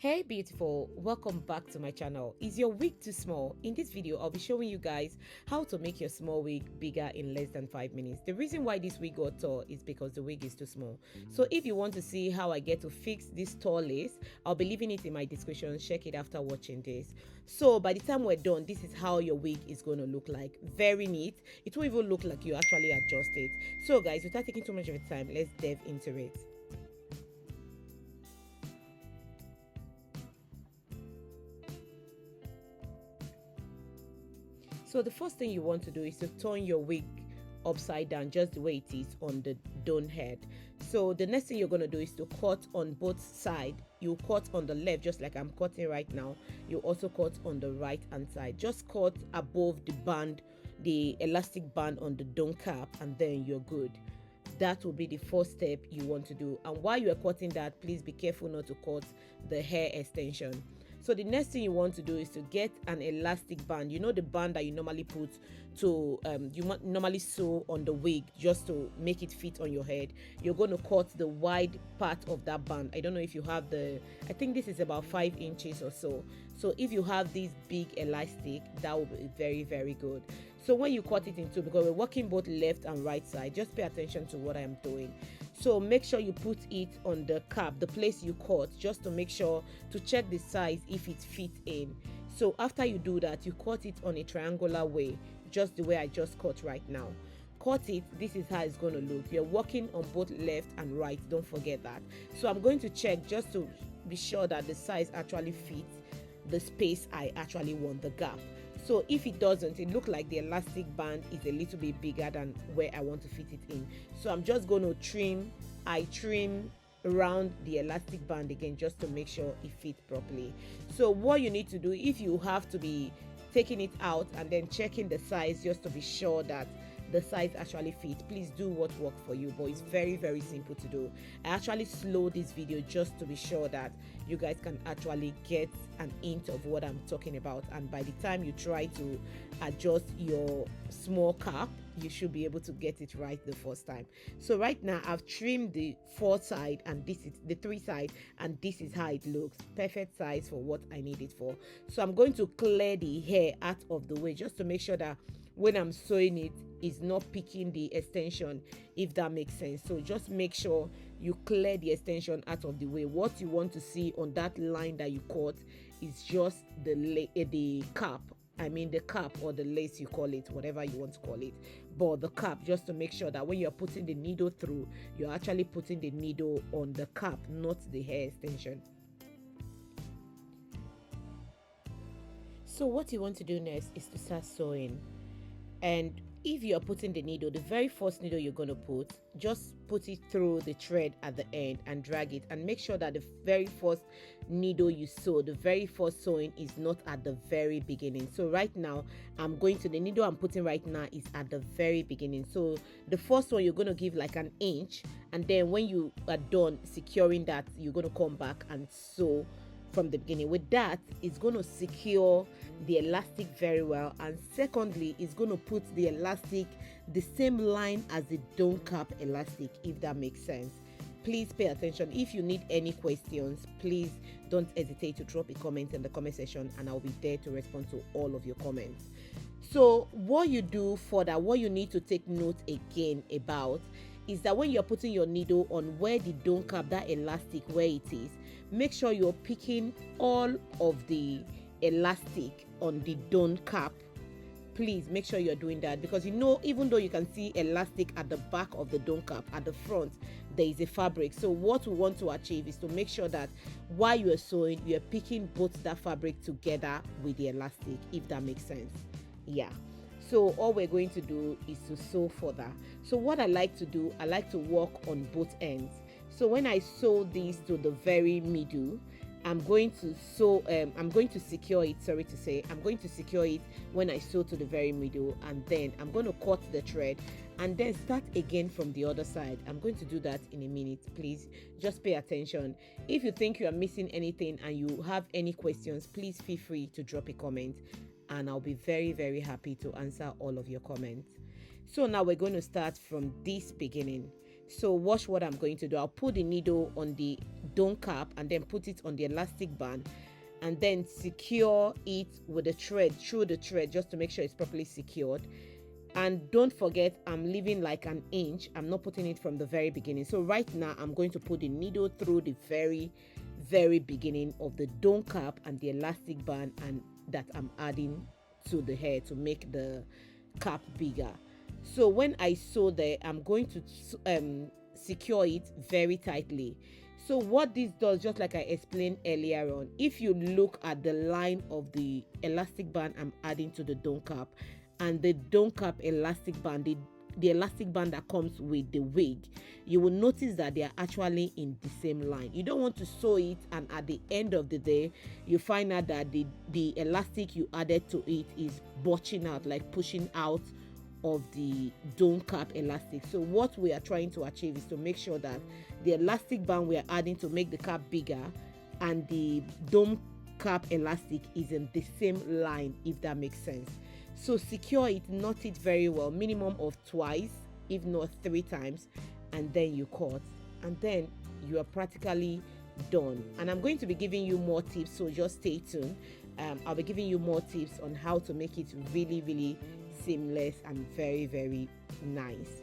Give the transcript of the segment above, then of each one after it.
Hey beautiful, welcome back to my channel. Is your wig too small? In this video I'll be showing you guys how to make your small wig bigger in less than 5 minutes. The reason why this wig got tall is because the wig is too small. So if you want to see how I get to fix this tall lace, I'll be leaving it in my description. Check it after watching this. So by the time we're done, this is how your wig is going to look like. Very neat. It will even look like you actually adjust it. So guys, without taking too much of your time, let's dive into it. So the first thing you want to do is to turn your wig upside down just the way it is on the dome head. So the next thing you're going to do is to cut on both sides. You cut on the left just like I'm cutting right now. You also cut on the right hand side. Just cut above the band, the elastic band on the dome cap, and then you're good. That will be the first step you want to do. And while you are cutting that, please be careful not to cut the hair extension. So the next thing you want to do is to get an elastic band. You know, the band that you normally put to normally sew on the wig just to make it fit on your head. You're going to cut the wide part of that band. I don't know if you have I think this is about 5 inches or so. So if you have this big elastic, that will be very, very good. So when you cut it in two, because we're working both left and right side, just pay attention to what I'm doing. So make sure you put it on the cap, the place you cut, just to make sure to check the size if it fits in. So after you do that, you cut it on a triangular way, just the way I just cut right now. Cut it. This is how it's going to look. You're working on both left and right, don't forget that. So I'm going to check just to be sure that the size actually fits the space I actually want, the gap. So if it doesn't, it looks like the elastic band is a little bit bigger than where I want to fit it in. So I'm just going to trim. I trim around the elastic band again just to make sure it fits properly. So what you need to do, if you have to be taking it out and then checking the size just to be sure that the size actually fits, please do what works for you. But it's very, very simple to do. I actually slowed this video just to be sure that you guys can actually get an hint of what I'm talking about, and by the time you try to adjust your small cap, you should be able to get it right the first time. So right now I've trimmed the 4 side and this is the 3 side, and this is how it looks. Perfect size for what I need it for. So I'm going to clear the hair out of the way just to make sure that when I'm sewing it, it's not picking the extension, if that makes sense. So just make sure you clear the extension out of the way. What you want to see on that line that you cut is just the cap. I mean the cap or the lace, you call it whatever you want to call it, but the cap, just to make sure that when you're putting the needle through, you're actually putting the needle on the cap, not the hair extension. So what you want to do next is to start sewing. And if you're putting the needle, the very first needle you're going to put, just put it through the thread at the end and drag it, and make sure that the very first needle you sew, the very first sewing, is not at the very beginning. So right now I'm going to, the needle I'm putting right now is at the very beginning. So the first one you're going to give like an inch, and then when you are done securing that, you're going to come back and sew from the beginning. With that, it's going to secure the elastic very well, and secondly, it's going to put the elastic the same line as the dome cap elastic, if that makes sense. Please pay attention. If you need any questions, please don't hesitate to drop a comment in the comment section, and I'll be there to respond to all of your comments. So what you do further, what you need to take note again about, is that when you're putting your needle on where the dome cap, that elastic where it is, make sure you're picking all of the elastic on the dome cap. Please make sure you're doing that, because you know, even though you can see elastic at the back of the dome cap, at the front there is a fabric. So what we want to achieve is to make sure that while you are sewing, you are picking both that fabric together with the elastic, if that makes sense. Yeah. So all we're going to do is to sew further. So what I like to do, I like to work on both ends. So when I sew this to the very middle, I'm going to secure it, sorry to say, I'm going to secure it when I sew to the very middle, and then I'm going to cut the thread and then start again from the other side. I'm going to do that in a minute. Please just pay attention. If you think you are missing anything and you have any questions, please feel free to drop a comment, and I'll be very, very happy to answer all of your comments. So now we're going to start from this beginning. So watch what I'm going to do. I'll put the needle on the dome cap and then put it on the elastic band, and then secure it with a thread, through the thread, just to make sure it's properly secured. And don't forget, I'm leaving like an inch. I'm not putting it from the very beginning. So right now I'm going to put the needle through the very beginning of the dome cap and the elastic band, and that I'm adding to the hair to make the cap bigger. So when I sew there, I'm going to secure it very tightly. So what this does, just like I explained earlier on, if you look at the line of the elastic band I'm adding to the dome cap and the dome cap elastic band, the elastic band that comes with the wig, you will notice that they are actually in the same line. You don't want to sew it and at the end of the day you find out that the elastic you added to it is bulging out, like pushing out of the dome cap elastic. So what we are trying to achieve is to make sure that the elastic band we are adding to make the cap bigger and the dome cap elastic is in the same line, if that makes sense. So secure it, knot it very well, minimum of twice, if not 3 times, and then you cut, and then you are practically done. And I'm going to be giving you more tips, so just stay tuned. I'll be giving you more tips on how to make it really seamless and very nice.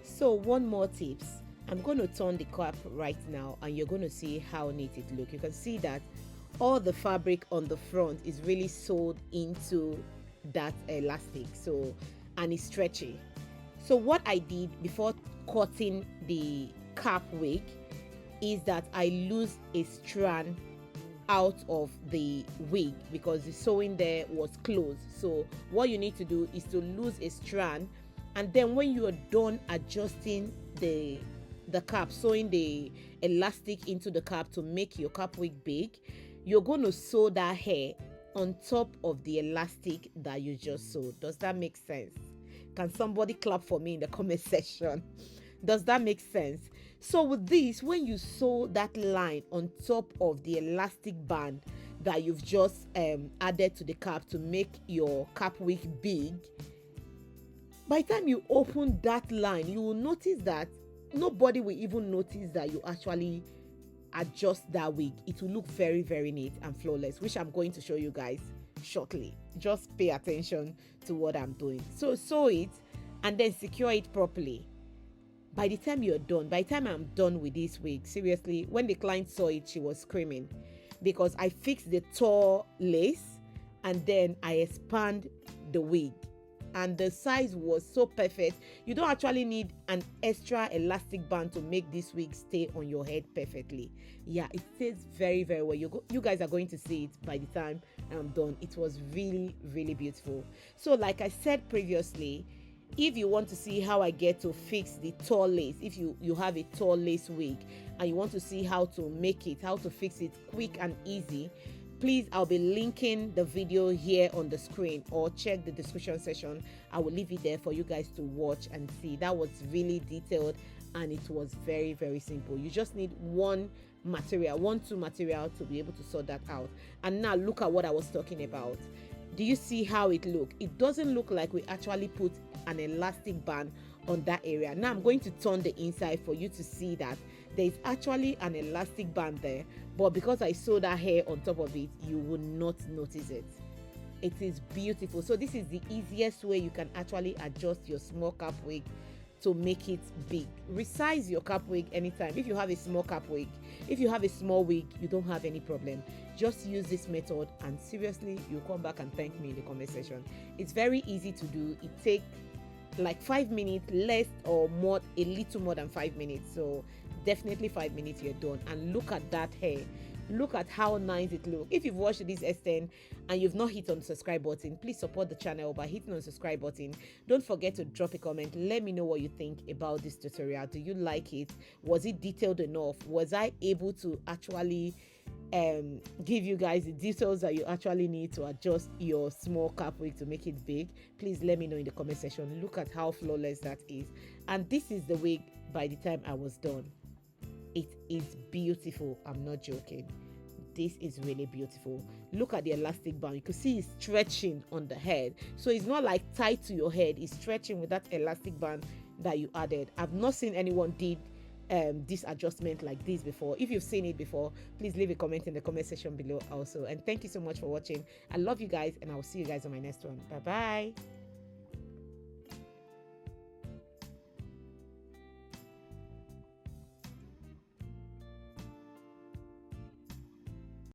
So one more tips. I'm going to turn the cap right now and you're going to see how neat it looks. You can see that all the fabric on the front is really sewed into that elastic, so, and it's stretchy. So what I did before cutting the cap wig is that I lose a strand out of the wig because the sewing there was closed. So what you need to do is to lose a strand, and then when you are done adjusting the cap, sewing the elastic into the cap to make your cap wig big, you're going to sew that hair on top of the elastic that you just sewed. Does that make sense? Can somebody clap for me in the comment section? Does that make sense? So with this, when you sew that line on top of the elastic band that you've just added to the cap to make your cap wig big, by the time you open that line, you will notice that nobody will even notice that you actually adjust that wig. It will look very neat and flawless, which I'm going to show you guys shortly. Just pay attention to what I'm doing. So sew it and then secure it properly. By the time you're done, by the time I'm done with this wig, seriously, when the client saw it, she was screaming because I fixed the tall lace and then I expand the wig, and the size was so perfect. You don't actually need an extra elastic band to make this wig stay on your head perfectly. Yeah, it stays very well. You guys are going to see it by the time I'm done. It was really beautiful. So like I said previously, if you want to see how I get to fix the tall lace, if you have a tall lace wig and you want to see how to make it, how to fix it quick and easy, please, I'll be linking the video here on the screen, or check the description section. I will leave it there for you guys to watch and see. That was really detailed and it was very simple. You just need one two material to be able to sort that out. And now look at what I was talking about. Do you see how it look? It doesn't look like we actually put an elastic band on that area. Now I'm going to turn the inside for you to see that there's actually an elastic band there, but because I sewed that hair on top of it, you will not notice it. It is beautiful. So this is the easiest way you can actually adjust your small cap wig to make it big. Resize your cap wig anytime. If you have a small cap wig, if you have a small wig, you don't have any problem. Just use this method and seriously, you'll come back and thank me in the comment section. It's very easy to do. It takes like 5 minutes, less or more, a little more than 5 minutes. So definitely 5 minutes, you're done. And look at that hair. Look at how nice it looks. If you've watched this extent and you've not hit on the subscribe button, please support the channel by hitting on the subscribe button. Don't forget to drop a comment. Let me know what you think about this tutorial. Do you like it? Was it detailed enough? Was I able to actually give you guys the details that you actually need to adjust your small cap wig to make it big? Please let me know in the comment section. Look at how flawless that is. And this is the wig by the time I was done. It is beautiful. I'm not joking. This is really beautiful. Look at the elastic band. You can see it's stretching on the head. So it's not like tied to your head. It's stretching with that elastic band that you added. I've not seen anyone did this adjustment like this before. If you've seen it before, please leave a comment in the comment section below also. And thank you so much for watching. I love you guys, and I will see you guys on my next one. Bye bye.